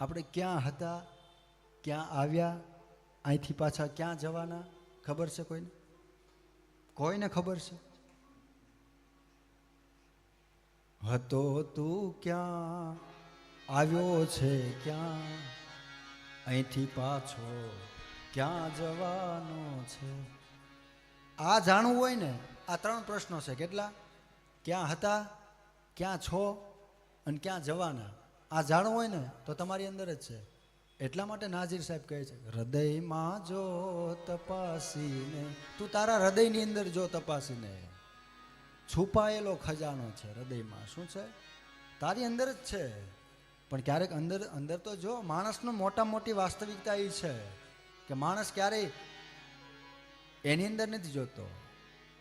આપણે ક્યાં હતા, ક્યાં આવ્યા, અહીંથી પાછા ક્યાં જવાના ખબર છે કોઈને? કોઈને ખબર છે? હતો તું ક્યાં, આવ્યો છે ક્યાં, અહીંથી પાછો ક્યાં જવાનો છે? આ જાણવું હોય ને, આ 3 પ્રશ્નો છે. કેટલા? ક્યાં હતા, ક્યાં છો અને ક્યાં જવાના. આ જાણવું હોય ને તો તમારી અંદર જ છે. એટલા માટે નાઝીર સાહેબ કહે છે, હૃદયમાં જો તપાસીને, તું તારા હૃદયની અંદર જો તપાસીને, છુપાયેલો ખજાનો છે હૃદયમાં. શું છે? તારી અંદર જ છે. પણ ક્યારેક અંદર તો જો, માણસનો મોટી વાસ્તવિકતા એ છે કે માણસ ક્યારેય એની અંદર નથી જોતો,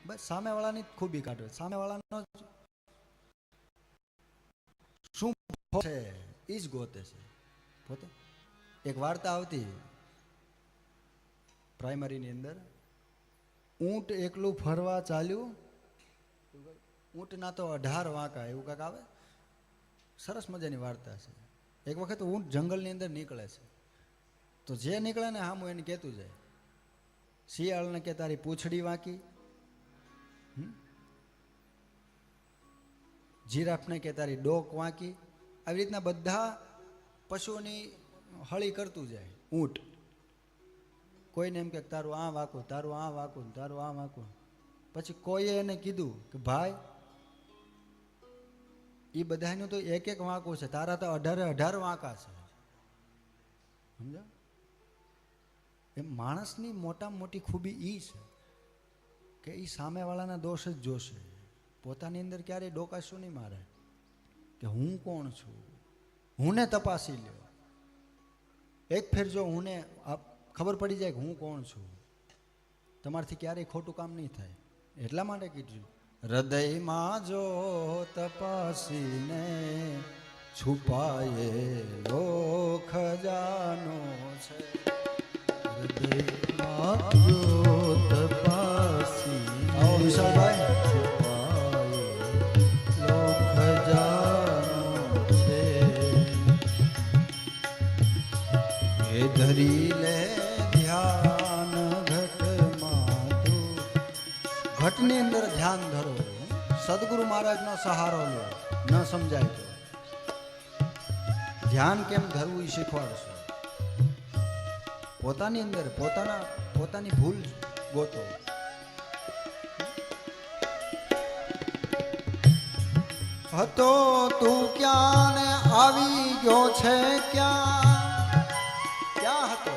બસ સામેવાળાની ખૂબી કાઢે. સામેવાળાનો શું છે એ જ ગોતે છે પોતે. એક વાર્તા આવતી પ્રાઇમરીની અંદર, ઊંટ એકલું ફરવા ચાલ્યું, ઊંટના તો 18 વાંકા, એવું કાંક આવે. સરસ મજાની વાર્તા છે. એક વખત ઊંટ જંગલની અંદર નીકળે છે, તો જે નીકળે ને હામું એને કહેતું જાય. શિયાળને કે તારી પૂંછડી વાંકી, જીરાફને કે તારી ડોક વાંકી. આવી રીતના બધા પશુઓની હળી કરતું જાય ઊંટ. કોઈને એમ કે તારું આ વાંકું, તારું આ વાંકું, તારું આ વાંકું. પછી કોઈએ એને કીધું કે ભાઈ, એ બધાનું તો એક વાંકું છે, તારા તો 18 વાંકા છે. સમજા? એમ માણસની મોટામાં મોટી ખૂબી એ છે કે એ સામેવાળાના દોષ જ જોશે, પોતાની અંદર ક્યારેય ડોકાશું નહીં મારે કે હું કોણ છું. હુંને તપાસી લ્યો. એક ફેર જો હુંને ખબર પડી જાય કે હું કોણ છું, તમારાથી ક્યારેય ખોટું કામ નહીં થાય. એટલા માટે કીધું, હૃદયમાં જો તપાસીને, છુપાયેલો ખજાનો છે. હૃદયમાં જો તપાસીને, આવો વિશાલભાઈ, છુપાયેલો ખજાનો છે. એ ધરી લે ધ્યાન ઘટમાં તું. ઘટની અંદર ધ્યાન ધરો. સદગુરુ મહારાજનો સહારો લો. ન સમજાય તો ધ્યાન કેમ ધરવું એ શીખવાડશો. પોતાની અંદર પોતાની ભૂલ ગોતો. હતો તું ક્યાં ને આવી ગયો છે ક્યાં, ક્યાં હતો,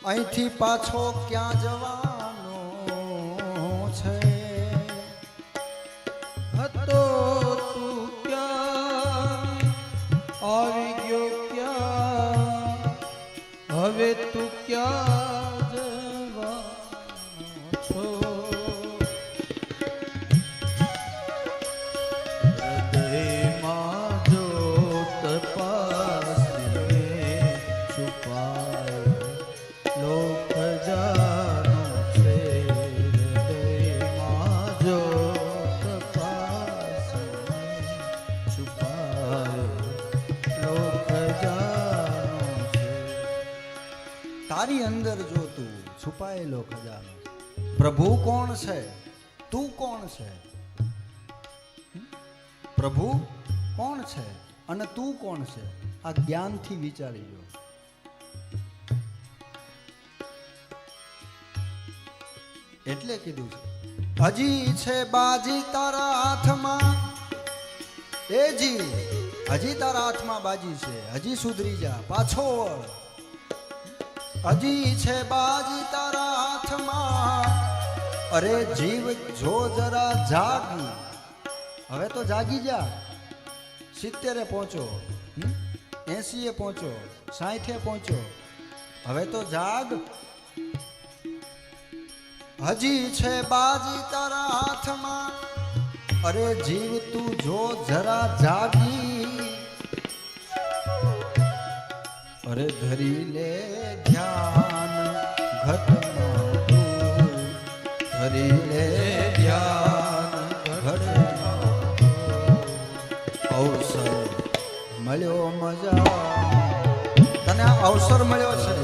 અહીંથી પાછો ક્યાં જવાનો છે. હતો તું ક્યાં, આવી ગયો ક્યાં, હવે તું ક્યાં જવાનો છો. હૃદયમાં જો તપાસીને, છુપાયેલો ખજાનો છે. હૃદયમાં જો તપાસીને, છુપાયેલો ખજાનો છે. તારી અંદર જો તું છુપાયેલો ખજાનો. પ્રભુ કોણ છે, તું કોણ છે? પ્રભુ કોણ છે અને તું કોણ છે? આ જ્ઞાનથી વિચારી જો. એટલે કીધું છે, હજી છે બાજી તારા હાથમાં. એ જી, હજી તારા હાથમાં બાજી છે, હજી સુધરી જા, પાછો વળ. હજી છે બાજી તારા હાથમાં. અરે જીવ જો જરા જાગ, હવે તો જાગી જા. 70 પહોંચો, 80 પહોંચો, 60 પહોંચો, હવે તો જાગ. હજી છે બાજી તારા હાથમાં. અરે જીવ તું જો જરા જાગી. અરે ધરી લે ધ્યાન ઘટમાં તું, ધરી લે ધ્યાન ઘટમાં. અવસર મળ્યો મજા, તને આ અવસર મળ્યો છે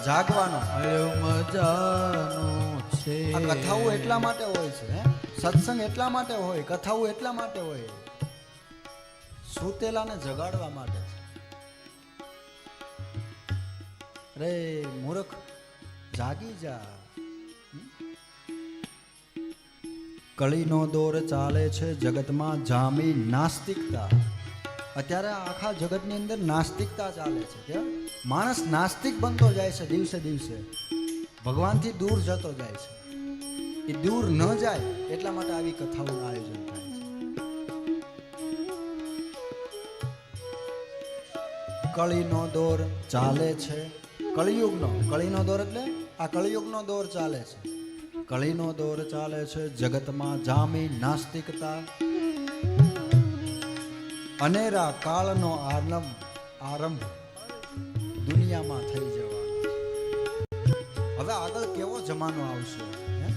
જાગવાનો. મળ્યો મજાનો છે. આ કથાઓ એટલા માટે હોય છે, હે? સત્સંગ એટલા માટે હોય, કથાઓ એટલા માટે હોય, સૂતેલાને જગાડવા માટે છે. રે મૂર્ખ, જાગી જા. કળીનો દોર ચાલે છે જગતમાં, જામી નાસ્તિકતા. અત્યારે આખા જગતની અંદર નાસ્તિકતા ચાલે છે. કે માણસ નાસ્તિક બનતો જાય છે દિવસે દિવસે, ભગવાનથી દૂર જતો જાય છે. એ દૂર ન જાય એટલા માટે આવી કથાઓનું આયોજન થાય છે. કળીનો દોર ચાલે છે, કળિયુગનો, કળીનો દોર એટલે આ કળિયુગનો દોર ચાલે છે. કળીનો દોર ચાલે છે જગતમાં, જામી નાસ્તિકતા. અનેરા કાળનો આરંભ દુનિયામાં થઈ જવાનો. હવે આગળ કેવો જમાનો આવશે, હે?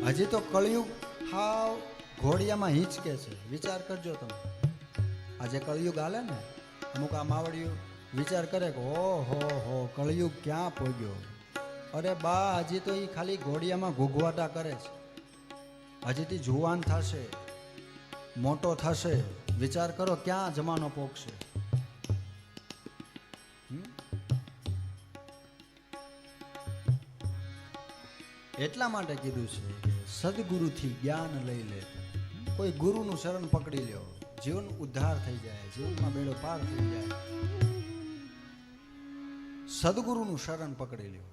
હજી તો કળિયુગ હાવ ઘોડિયામાં હિંચકે છે. વિચાર કરજો તમે. આજે કળિયુગ હાલે ને, અમુક આ માવડિયું વિચાર કરે કે ઓહો હો કળિયુગ ક્યાં પહોંચ્યો. અરે બા, હજી તો એ ખાલી ઘોડિયામાં ઘૂઘવાટા કરે છે. હજી તે જુવાન થશે, મોટો થશે, વિચાર કરો ક્યાં જમાનો પોકશે. એટલા માટે કીધું છે કે સદગુરુથી જ્ઞાન લઈ લે. કોઈ ગુરુનું શરણ પકડી લ્યો, જીવન ઉદ્ધાર થઈ જાય, જીવનમાં બેડો પાર થઈ જાય. સદગુરુનું શરણ પકડી લ્યો.